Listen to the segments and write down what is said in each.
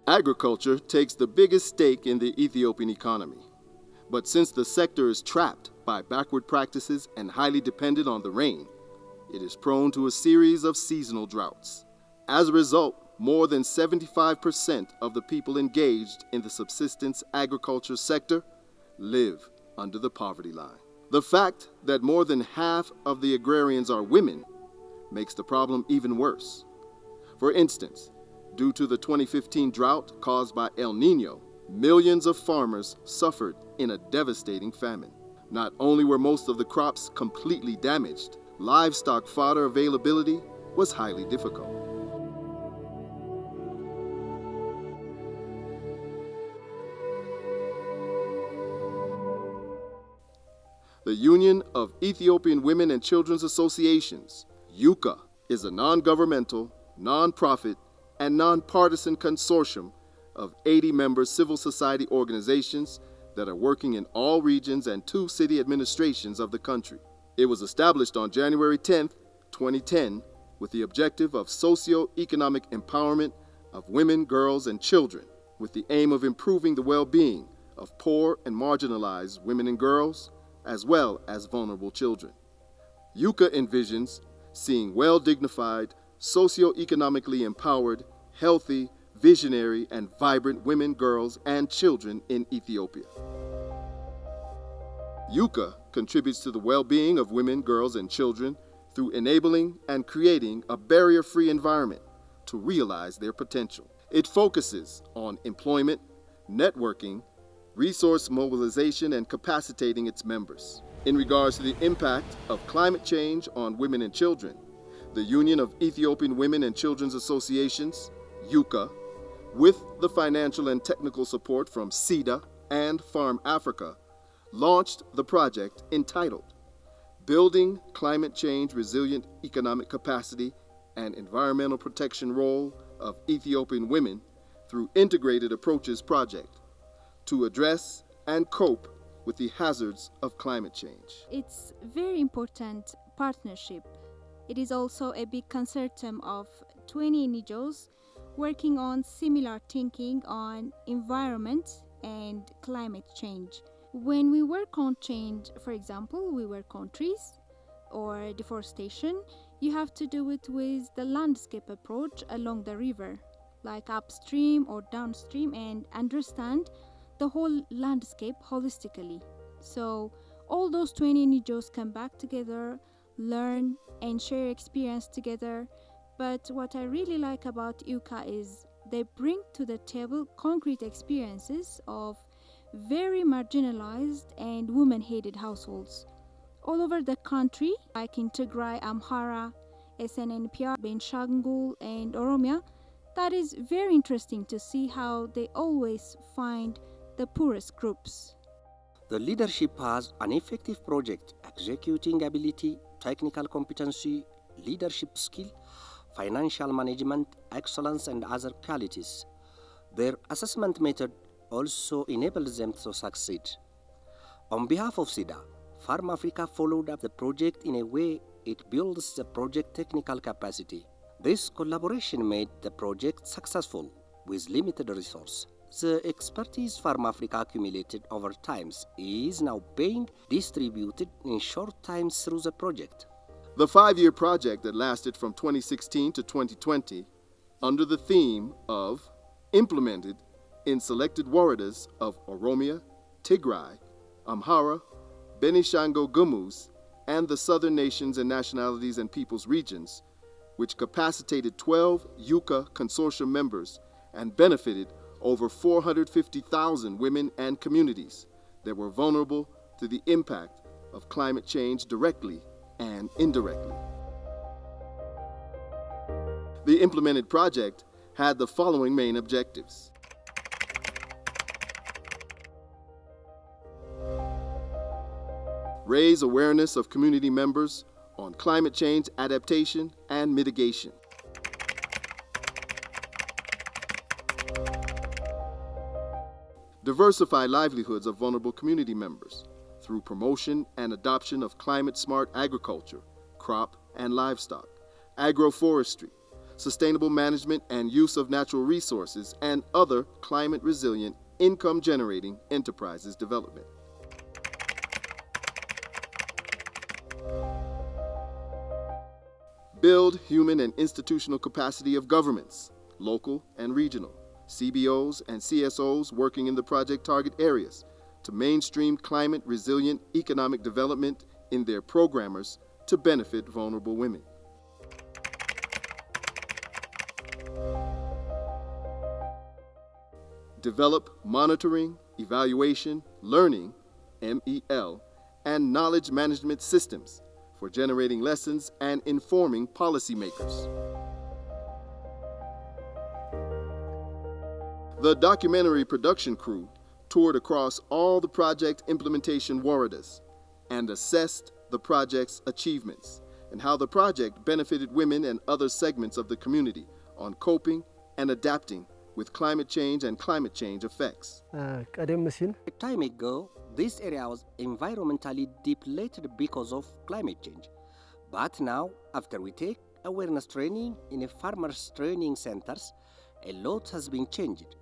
Agriculture takes the biggest stake in the Ethiopian economy. But since the sector is trapped by backward practices and highly dependent on the rain, it is prone to a series of seasonal droughts. As a result, more than 75% of the people engaged in the subsistence agriculture sector live under the poverty line. The fact that more than half of the agrarians are women makes the problem even worse. For instance, due to the 2015 drought caused by El Niño, millions of farmers suffered in a devastating famine. Not only were most of the crops completely damaged, livestock fodder availability was highly difficult. The Union of Ethiopian Women and Children's Associations, UEWCA, is a non-governmental, non-profit, and non-partisan consortium of 80-member civil society organizations that are working in all regions and 2 city administrations of the country. It was established on January 10, 2010, with the objective of socio-economic empowerment of women, girls, and children, with the aim of improving the well-being of poor and marginalized women and girls, as well as vulnerable children. UEWCA envisions seeing well-dignified, socio-economically empowered, healthy, visionary, and vibrant women, girls, and children in Ethiopia. UEWCA contributes to the well-being of women, girls, and children through enabling and creating a barrier-free environment to realize their potential. It focuses on employment, networking, resource mobilization, and capacitating its members. In regards to the impact of climate change on women and children, the Union of Ethiopian Women and Children's Associations, UEWCA, with the financial and technical support from SIDA and Farm Africa, launched the project entitled Building Climate Change Resilient Economic Capacity and Environmental Protection Role of Ethiopian Women through Integrated Approaches Project to address and cope with the hazards of climate change. It's very important partnership. It is also a big consortium of 20 NGOs working on similar thinking on environment and climate change. When we work on change, for example, we work on trees or deforestation, you have to do it with the landscape approach along the river, like upstream or downstream, and understand the whole landscape holistically. So all those 20 NGOs come back together, learn and share experience together. But what I really like about UEWCA is they bring to the table concrete experiences of very marginalized and women-hated households all over the country, like in Tigray, Amhara, SNNPR, Benshangul, and Oromia. That is very interesting to see how they always find the poorest groups. The leadership has an effective project executing ability, technical competency, leadership skill, financial management, excellence, and other qualities. Their assessment method also enables them to succeed. On behalf of SIDA, Farm Africa followed up the project in a way it builds the project technical capacity. This collaboration made the project successful with limited resource. The expertise Farm Africa accumulated over time is now being distributed in short time through the project. The 5-year project that lasted from 2016 to 2020, under the theme of Implemented in Selected Woreds of Oromia, Tigray, Amhara, Benishangul-Gumuz, and the Southern Nations and Nationalities and Peoples regions, which capacitated 12 UEWCA consortium members and benefited over 450,000 women and communities that were vulnerable to the impact of climate change directly and indirectly. The implemented project had the following main objectives. Raise awareness of community members on climate change adaptation and mitigation. Diversify livelihoods of vulnerable community members through promotion and adoption of climate-smart agriculture, crop and livestock, agroforestry, sustainable management and use of natural resources, and other climate-resilient, income-generating enterprises development. Build human and institutional capacity of governments, local and regional, CBOs and CSOs working in the project target areas to mainstream climate-resilient economic development in their programmers to benefit vulnerable women. Develop monitoring, evaluation, learning, MEL, and knowledge management systems for generating lessons and informing policymakers. The documentary production crew toured across all the project implementation waradas and assessed the project's achievements and how the project benefited women and other segments of the community on coping and adapting with climate change and climate change effects. A time ago, this area was environmentally depleted because of climate change. But now, after we take awareness training in farmers' training centers, a lot has been changed.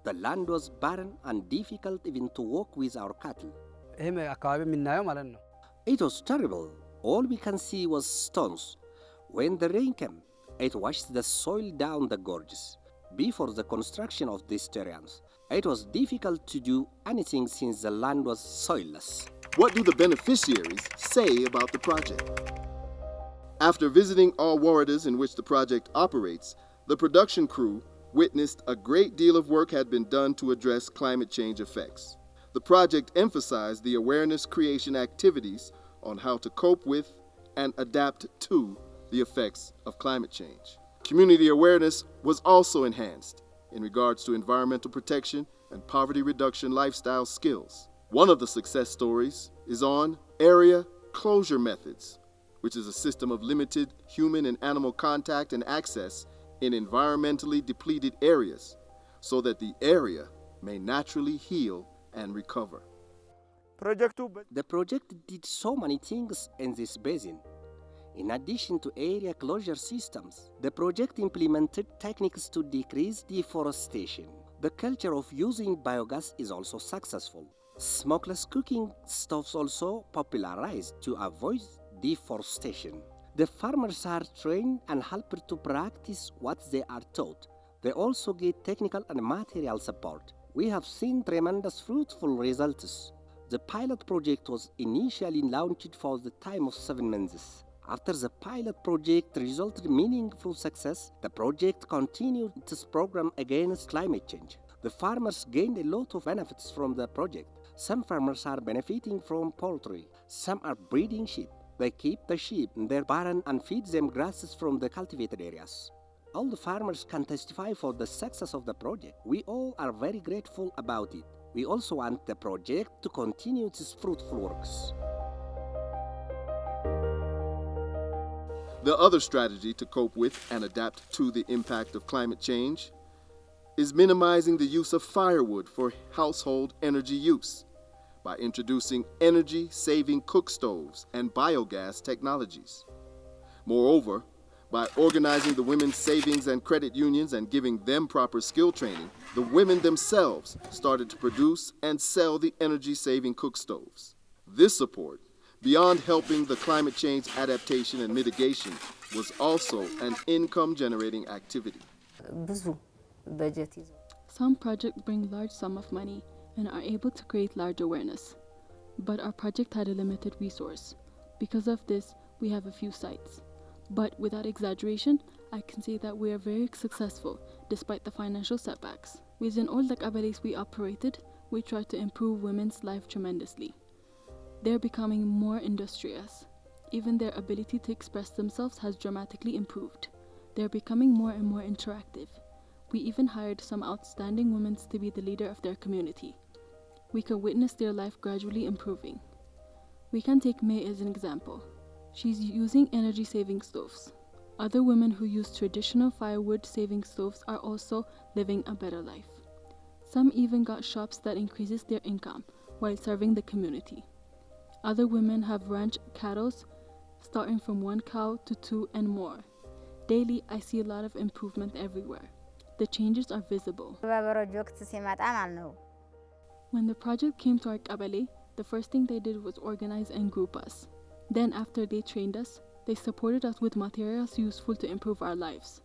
The land was barren and difficult even to walk with our cattle. It was terrible. All we can see was stones. When the rain came, it washed the soil down the gorges. Before the construction of these terrains, it was difficult to do anything since the land was soilless. What do the beneficiaries say about the project? After visiting all waradas in which the project operates, the production crew witnessed a great deal of work had been done to address climate change effects. The project emphasized the awareness creation activities on how to cope with and adapt to the effects of climate change. Community awareness was also enhanced in regards to environmental protection and poverty reduction lifestyle skills. One of the success stories is on area closure methods, which is a system of limited human and animal contact and access in environmentally depleted areas so that the area may naturally heal and recover. The project did so many things in this basin. In addition to area closure systems, the project implemented techniques to decrease deforestation. The culture of using biogas is also successful. Smokeless cooking stoves also popularized to avoid deforestation. The farmers are trained and helped to practice what they are taught. They also get technical and material support. We have seen tremendous fruitful results. The pilot project was initially launched for the time of 7 months. After the pilot project resulted in meaningful success, the project continued its program against climate change. The farmers gained a lot of benefits from the project. Some farmers are benefiting from poultry. Some are breeding sheep. They keep the sheep in their barn and feed them grasses from the cultivated areas. All the farmers can testify for the success of the project. We all are very grateful about it. We also want the project to continue its fruitful works. The other strategy to cope with and adapt to the impact of climate change is minimizing the use of firewood for household energy use by introducing energy-saving cook stoves and biogas technologies. Moreover, by organizing the women's savings and credit unions and giving them proper skill training, the women themselves started to produce and sell the energy-saving cook stoves. This support, beyond helping the climate change adaptation and mitigation, was also an income-generating activity. Some projects bring large sum of money and are able to create large awareness. But our project had a limited resource. Because of this, we have a few sites. But without exaggeration, I can say that we are very successful despite the financial setbacks. Within all the qabalis we operated, we tried to improve women's life tremendously. They're becoming more industrious. Even their ability to express themselves has dramatically improved. They're becoming more and more interactive. We even hired some outstanding women to be the leader of their community. We can witness their life gradually improving. We can take May as an example. She's using energy-saving stoves. Other women who use traditional firewood-saving stoves are also living a better life. Some even got shops that increases their income while serving the community. Other women have ranched cattle, starting from 1 cow to 2 and more. Daily, I see a lot of improvement everywhere. The changes are visible. When the project came to our qabale, the first thing they did was organize and group us. Then after they trained us, they supported us with materials useful to improve our lives.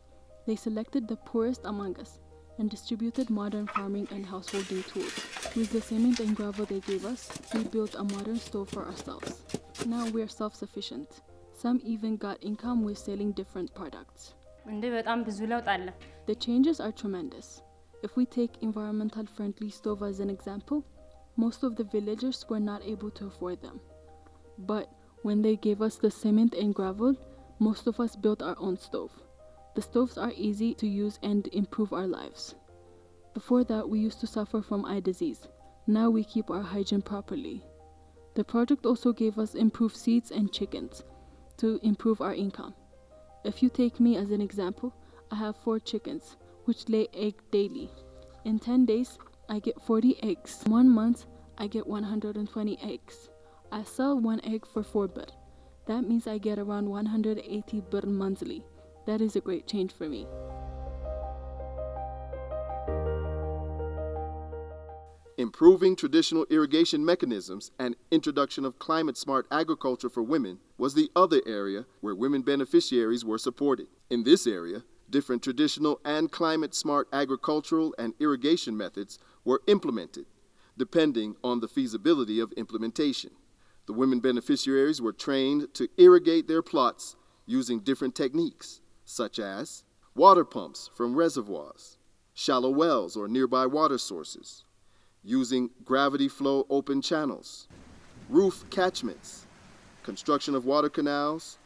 They selected the poorest among us and distributed modern farming and householding tools. With the cement and gravel they gave us, we built a modern stove for ourselves. Now we're self-sufficient. Some even got income with selling different products. The changes are tremendous. If we take environmental friendly stove as an example, most of the villagers were not able to afford them. But when they gave us the cement and gravel, most of us built our own stove. The stoves are easy to use and improve our lives. Before that, we used to suffer from eye disease. Now we keep our hygiene properly. The project also gave us improved seeds and chickens to improve our income. If you take me as an example, I have 4 chickens, which lay egg daily. In 10 days, I get 40 eggs. 1 month, I get 120 eggs. I sell 1 egg for 4 birr. That means I get around 180 birr monthly. That is a great change for me. Improving traditional irrigation mechanisms and introduction of climate-smart agriculture for women was the other area where women beneficiaries were supported. In this area, different traditional and climate-smart agricultural and irrigation methods were implemented, depending on the feasibility of implementation. The women beneficiaries were trained to irrigate their plots using different techniques, such as water pumps from reservoirs, shallow wells or nearby water sources, using gravity flow open channels, roof catchments, construction of water canals,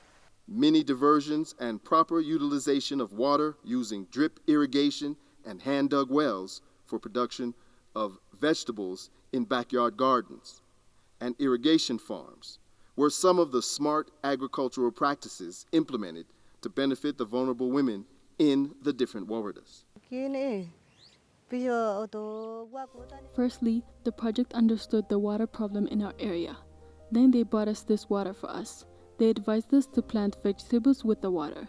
mini diversions, and proper utilization of water using drip irrigation and hand-dug wells for production of vegetables in backyard gardens, and irrigation farms were some of the smart agricultural practices implemented to benefit the vulnerable women in the different wardas. Firstly, the project understood the water problem in our area. Then they brought us this water for us. They advised us to plant vegetables with the water.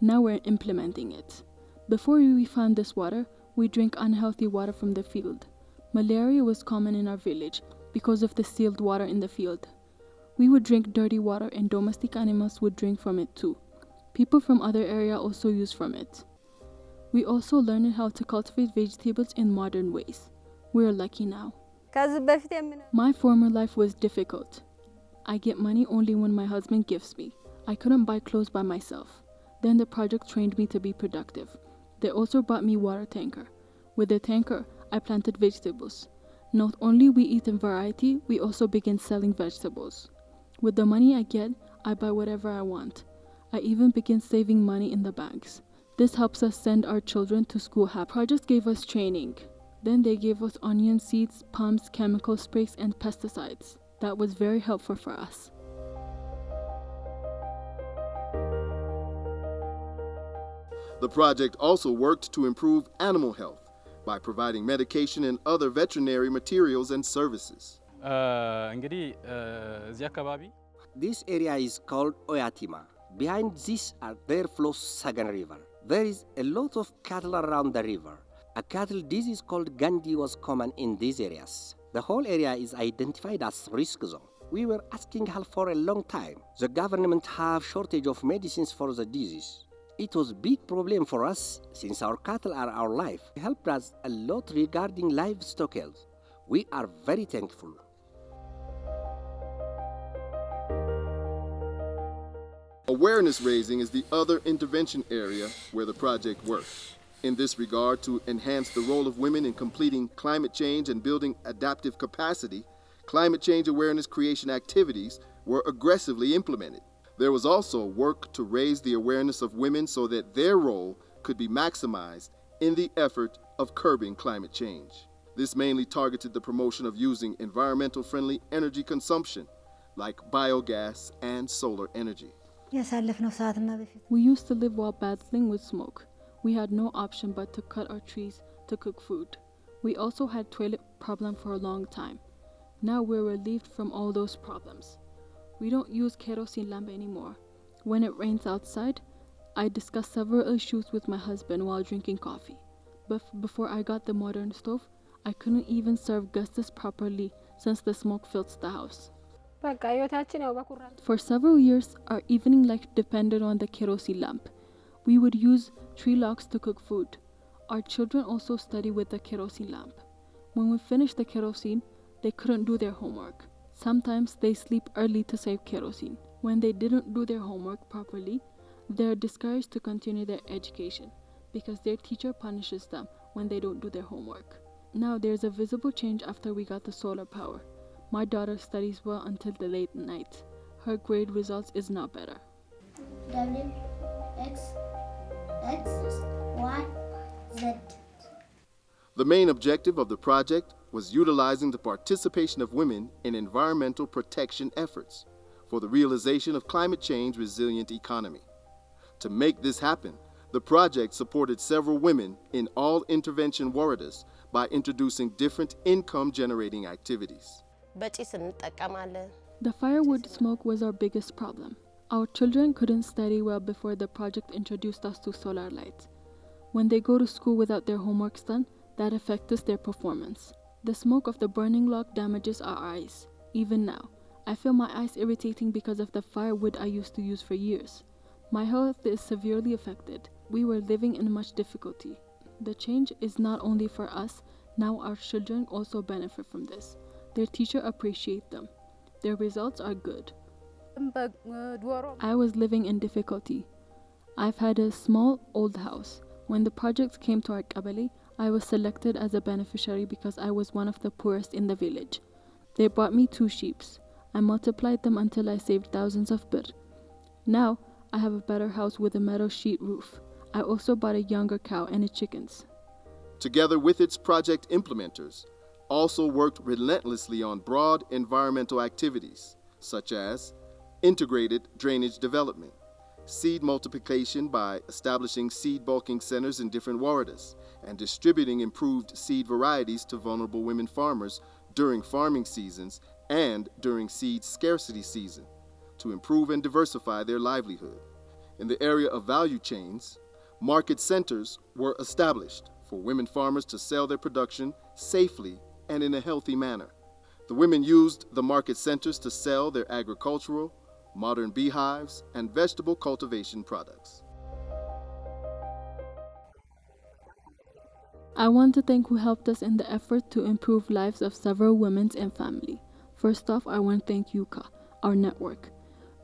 Now we're implementing it. Before we found this water, we drank unhealthy water from the field. Malaria was common in our village because of the sealed water in the field. We would drink dirty water and domestic animals would drink from it too. People from other areas also use from it. We also learned how to cultivate vegetables in modern ways. We're lucky now. My former life was difficult. I get money only when my husband gives me. I couldn't buy clothes by myself. Then the project trained me to be productive. They also bought me water tanker. With the tanker, I planted vegetables. Not only we eat in variety, we also begin selling vegetables. With the money I get, I buy whatever I want. I even begin saving money in the banks. This helps us send our children to school happy. Project gave us training. Then they gave us onion seeds, pumps, chemical sprays, and pesticides. That was very helpful for us. The project also worked to improve animal health by providing medication and other veterinary materials and services. This area is called Oyatima. Behind this there flows Sagan River. There is a lot of cattle around the river. A cattle disease called Gandhi was common in these areas. The whole area is identified as risk zone. We were asking help for a long time. The government have shortage of medicines for the disease. It was a big problem for us since our cattle are our life. It helped us a lot regarding livestock health. We are very thankful. Awareness raising is the other intervention area where the project works. In this regard, to enhance the role of women in completing climate change and building adaptive capacity, climate change awareness creation activities were aggressively implemented. There was also work to raise the awareness of women so that their role could be maximized in the effort of curbing climate change. This mainly targeted the promotion of using environmental-friendly energy consumption, like biogas and solar energy. We used to live while battling with smoke. We had no option but to cut our trees to cook food. We also had toilet problem for a long time. Now we're relieved from all those problems. We don't use kerosene lamp anymore. When it rains outside, I discuss several issues with my husband while drinking coffee. But before I got the modern stove, I couldn't even serve guests properly since the smoke fills the house. For several years, our evening life depended on the kerosene lamp. We would use tree logs to cook food. Our children also study with the kerosene lamp. When we finished the kerosene, they couldn't do their homework. Sometimes they sleep early to save kerosene. When they didn't do their homework properly, they're discouraged to continue their education because their teacher punishes them when they don't do their homework. Now there's a visible change after we got the solar power. My daughter studies well until the late night. Her grade results is not better. W, X, Y, Z. The main objective of the project was utilizing the participation of women in environmental protection efforts for the realization of climate change resilient economy. To make this happen, the project supported several women in all intervention waradas by introducing different income-generating activities. The firewood smoke was our biggest problem. Our children couldn't study well before the project introduced us to solar lights. When they go to school without their homeworks done, that affects their performance. The smoke of the burning log damages our eyes. Even now, I feel my eyes irritating because of the firewood I used to use for years. My health is severely affected. We were living in much difficulty. The change is not only for us, now our children also benefit from this. Their teacher appreciate them. Their results are good. I was living in difficulty. I've had a small old house. When the project came to our qabali, I was selected as a beneficiary because I was one of the poorest in the village. They bought me 2 sheep. I multiplied them until I saved thousands of birr. Now, I have a better house with a metal sheet roof. I also bought a younger cow and chickens. Together with its project implementers, also worked relentlessly on broad environmental activities, such as integrated drainage development, seed multiplication by establishing seed bulking centers in different waradas, and distributing improved seed varieties to vulnerable women farmers during farming seasons and during seed scarcity season to improve and diversify their livelihood. In the area of value chains, market centers were established for women farmers to sell their production safely and in a healthy manner. The women used the market centers to sell their agricultural, modern beehives, and vegetable cultivation products. I want to thank who helped us in the effort to improve lives of several women and family. First off, I want to thank UEWCA, our network.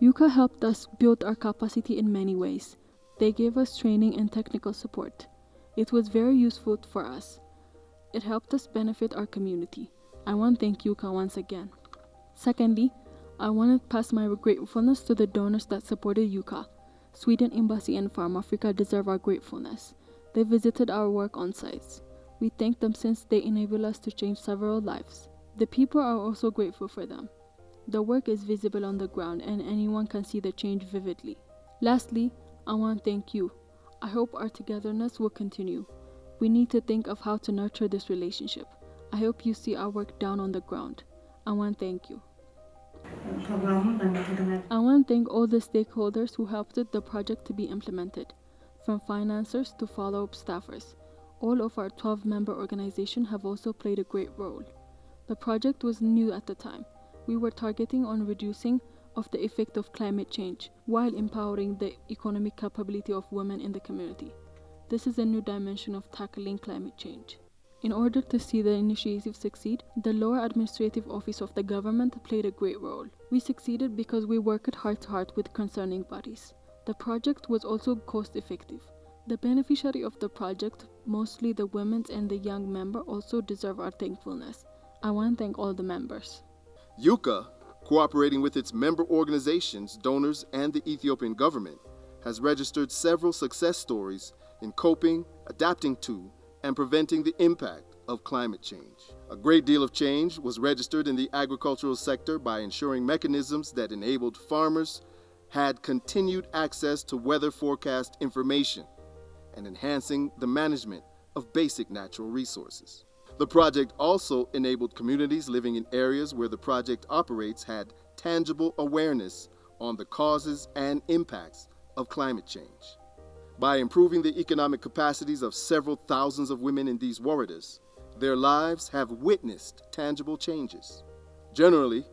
UEWCA helped us build our capacity in many ways. They gave us training and technical support. It was very useful for us. It helped us benefit our community. I want to thank UEWCA once again. Secondly, I want to pass my gratefulness to the donors that supported UEWCA. Sweden Embassy and Farm Africa deserve our gratefulness. They visited our work on sites. We thank them since they enable us to change several lives. The people are also grateful for them. The work is visible on the ground and anyone can see the change vividly. Lastly, I want to thank you. I hope our togetherness will continue. We need to think of how to nurture this relationship. I hope you see our work down on the ground. I want to thank you. I want to thank all the stakeholders who helped the project to be implemented, from financiers to follow-up staffers. All of our 12-member organization have also played a great role. The project was new at the time. We were targeting on reducing of the effect of climate change while empowering the economic capability of women in the community. This is a new dimension of tackling climate change. In order to see the initiative succeed, the lower administrative office of the government played a great role. We succeeded because we worked heart to heart with concerning bodies. The project was also cost-effective. The beneficiary of the project, mostly the women and the young member, also deserve our thankfulness. I want to thank all the members. UEWCA, cooperating with its member organizations, donors, and the Ethiopian government, has registered several success stories in coping, adapting to, and preventing the impact of climate change. A great deal of change was registered in the agricultural sector by ensuring mechanisms that enabled farmers had continued access to weather forecast information and enhancing the management of basic natural resources. The project also enabled communities living in areas where the project operates had tangible awareness on the causes and impacts of climate change. By improving the economic capacities of several thousands of women in these worridas, their lives have witnessed tangible changes. Generally,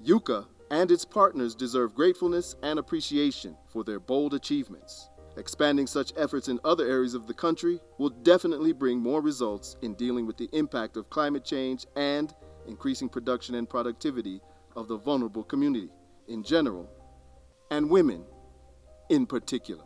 UEWCA and its partners deserve gratefulness and appreciation for their bold achievements. Expanding such efforts in other areas of the country will definitely bring more results in dealing with the impact of climate change and increasing production and productivity of the vulnerable community in general, and women in particular.